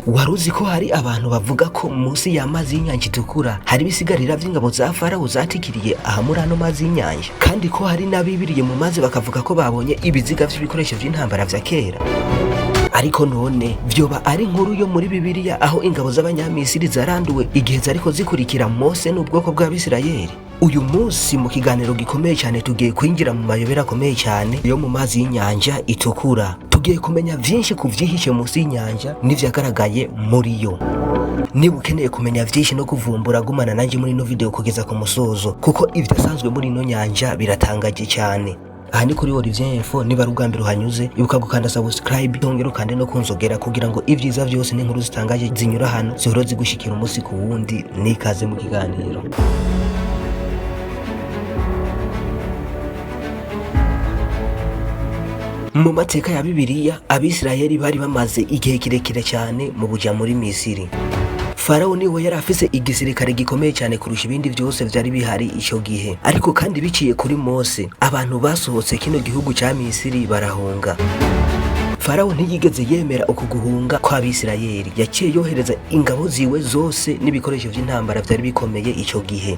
Waruzi ko hari abantu bavuga ko munsi y'amazi y'inyanja itukura hari bisigarira vy'ingabo za Farawo zatikiriye aha muri ano mazi y'inyanja, kandi ko hari n'abibiriye mu mazi bakavuga ko babonye ibiziga vy'ibikoresho vy'intambara vya kera. Ariko none vyoba ari inkuru yo muri Bibiliya aho ingabo z'abanyamisiri zaranduwe igihe zariko zikurikira Mose n'ubwoko bw'Abisirayeli? Uyu munsi mu kiganiro gikomeye cyane tugiye kwinjira mu mayobera akomeye cyane yo mu mazi y'inyanja itukura. Tugiye kumenya vyinshi ku vyihishe munsi y'inyanja n'ivyagaragaye muri yo. Niba ukeneye kumenya vyinshi no kuvumbura, gumana nanje muri no video kugeza ku musozo, kuko ibidasanzwe muri ino nyanja biratangaje cyane. Aha ni kuri Olivier Infos. Niba ari ubwa mbere uhanyuze ibuka gukanda subscribe, tongera kandi no kunzogera kugira ngo ivyiza vyose n'inkuru zitangaje zinyura hano zihora zigushikira umunsi ku wundi. Nikaze mu kiganiro. Mu mateka ya Bibiliya, Abisirayeli bari bamaze igihe kirekire cyane mu buja muri Misiri. Farawo niwe yari afise igisirikare gikomeye cyane kurusha ibindi byose vyari bihari ico gihe. Ariko kandi biciye kuri Mose, abantu basohotse kino gihugu ca Misiri barahunga. Farawo ntiyigeze yemera uko guhunga kwa Abisirayeli. Yaciye yohereza ingabo ziwe zose n'ibikoresho vy'intambara vyari bikomeye ico gihe.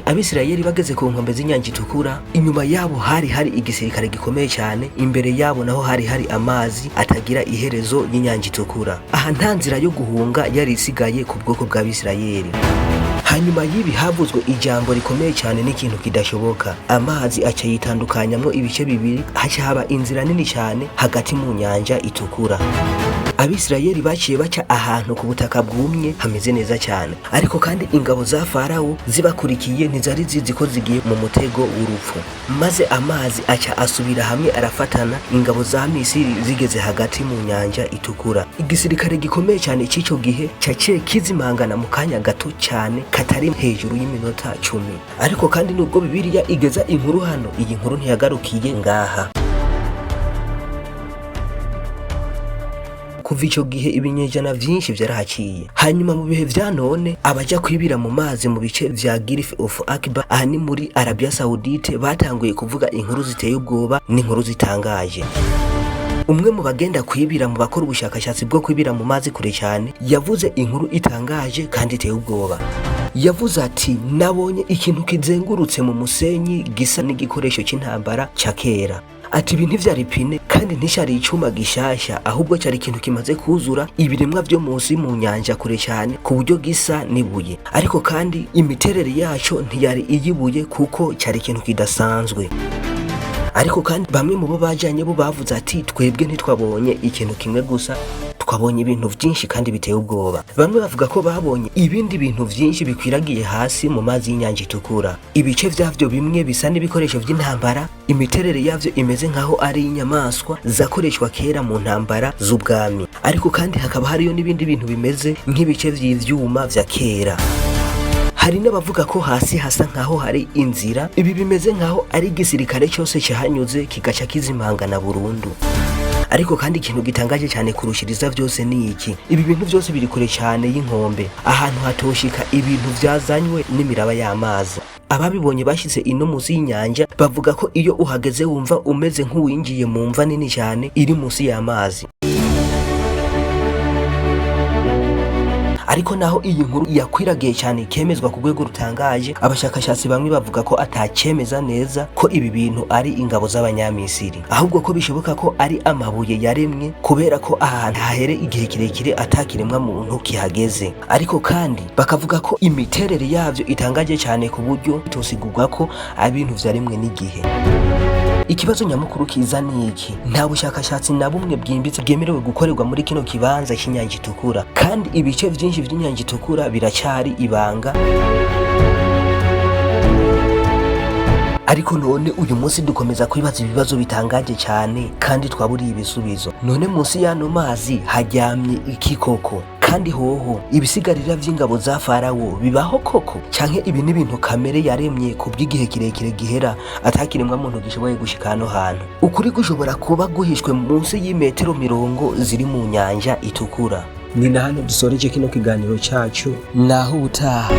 Abisirayeli bageze ku nkombe z'inyanja itukura, inyuma yabo hari igisirikare gikomeye cyane, imbere yabo naho hari amazi atagira iherezo y'inyanja itukura. Aha nta nzira yo guhunga yari isigaye ku bwoko bw'Abisirayeli. Hanyuma y'ibi havuzwe ijambo rikomeye cyane n'ikintu kidashoboka. Amazi aca yitandukanyamwo ibice bibiri, haca haba inzira nini cyane hagati mu nyanja itukura. Abisirayeli baciye baca ahantu ku butaka bwumye hameze neza cyane. Ariko kandi ingabo za Farawo zibakurikiye ntizari zizi ko zigiye mu mutego w'urupfu. Maze amazi aca asubira hamwe arafatana, ingabo za Misiri zigeze hagati mu nyanja itukura. Igisirikare gikomeye cyane c'ico gihe caciye kizimangana mu kanya gato cyane katari hejuru y'iminota 10. Ariko kandi nubwo Bibiliya igeza inkuru hano, iyi nkuru ntiyagarukiye ngaha. Kuva ico gihe ibinyejana vyinshi vyarahaciye. Hanyuma mu bihe vya none abaja kwibira mu mazi mu bice vya Golfe of Akbar aha ni muri Arabia Saudite batanguye kuvuga inkuru ziteye ubwoba n'inkuru zitangaje. Umwe mu bagenda kwibira mu bakora ubushakashatsi bwo kwibira mu mazi kure cyane yavuze inkuru itangaje kandi iteye ubwoba. Yavuze ati, nabonye ikintu kizengurutse mu musenyi gisa n'igikoresho c'intambara ca kera. Ati ibi ntivyari pine kandi ntishari icuma gishasha, ahubwo cyari ikintu kimaze kuzura ibiremwa vyo munsi mu nyanja kure cyane ku buryo gisa nibuye. Ariko kandi imiterere yaco ntiyari iyibuye kuko cyari ikintu kidasanzwe. Ariko kandi bamwe mu bo bajanye bo bavuze ati, twebwe ntitwabonye ikintu kimwe gusa, twabonye ibintu vyinshi kandi biteye ubwoba. Bamwe bavuga ko babonye ibindi bintu vyinshi bikwiragiye hasi mu mazi y'inyanja itukura. Ibice vyavyo bimwe bisa n'ibikoresho vy'intambara, imiterere yavyo imeze nkaho ari inyamaswa zakoreshwa kera mu ntambara z'ubwami. Ariko kandi hakaba hariyo n'ibindi bintu bimeze nk'ibice vy'ivyuma vya kera. Hari n'abavuga ko hasi hasa nkaho hari inzira, ibi bimeze nkaho ari igisirikare cyose cyahanyuze kigaca kizimangana burundu. Ariko kandi ikintu gitangaje cyane kurushiriza vyose ni iki: ibi bintu byose biri kure cyane y'inkombe, ahantu hatoshika ibintu vyazanywe n'imiraba y'amazi. Ababibonye bashize ino munsi y'inyanja bavuga ko iyo uhageze wumva umeze nk'uwinjiye mu mva nini cyane iri munsi y'amazi. Ariko naho iyi nkuru yakwiragiye cyane kemezwa ku rwego rutangaje, abashakashatsi bamwe bavuga ko atacemeza neza ko ibi bintu ari ingabo z'abanyamisiri, ahubwo ko bishoboka ko ari amabuye yaremwe kubera ko ahantu hahere igihe kirekire atakiremwa muntu kihageze. Ariko kandi bakavuga ko imiterere yavyo itangaje cyane ku buryo tosigurwa ko abintu vyaremwe n'igihe. Ikibazo nyamukuru kiza ni iki: nta bushakashatsi na bumwe bwimbitse bwemerewe gukorerwa muri kino kibanza cy'inyanja itukura, kandi ibice vyinshi vy'inyanja itukura biracari ibanga. Ariko none uyu munsi dukomeza kwibaza ibibazo bitangaje cyane kandi twaburiye ibisubizo. None munsi y'ano mazi haryamye iki koko? Kandi hoho ibisigarira vy'ingabo za Farawo bibaho koko, canke ibi ni ibintu kamere yaremye ku bw'igihe kirekire gihera atakiremwa muntu gishoboye gushika hano hantu? Ukuri gushobora kuba guhishwe munsi y'imetero 50 ziri mu nyanja itukura. Ni na hano dusoreje kino kiganiro cyacu, naho utaha.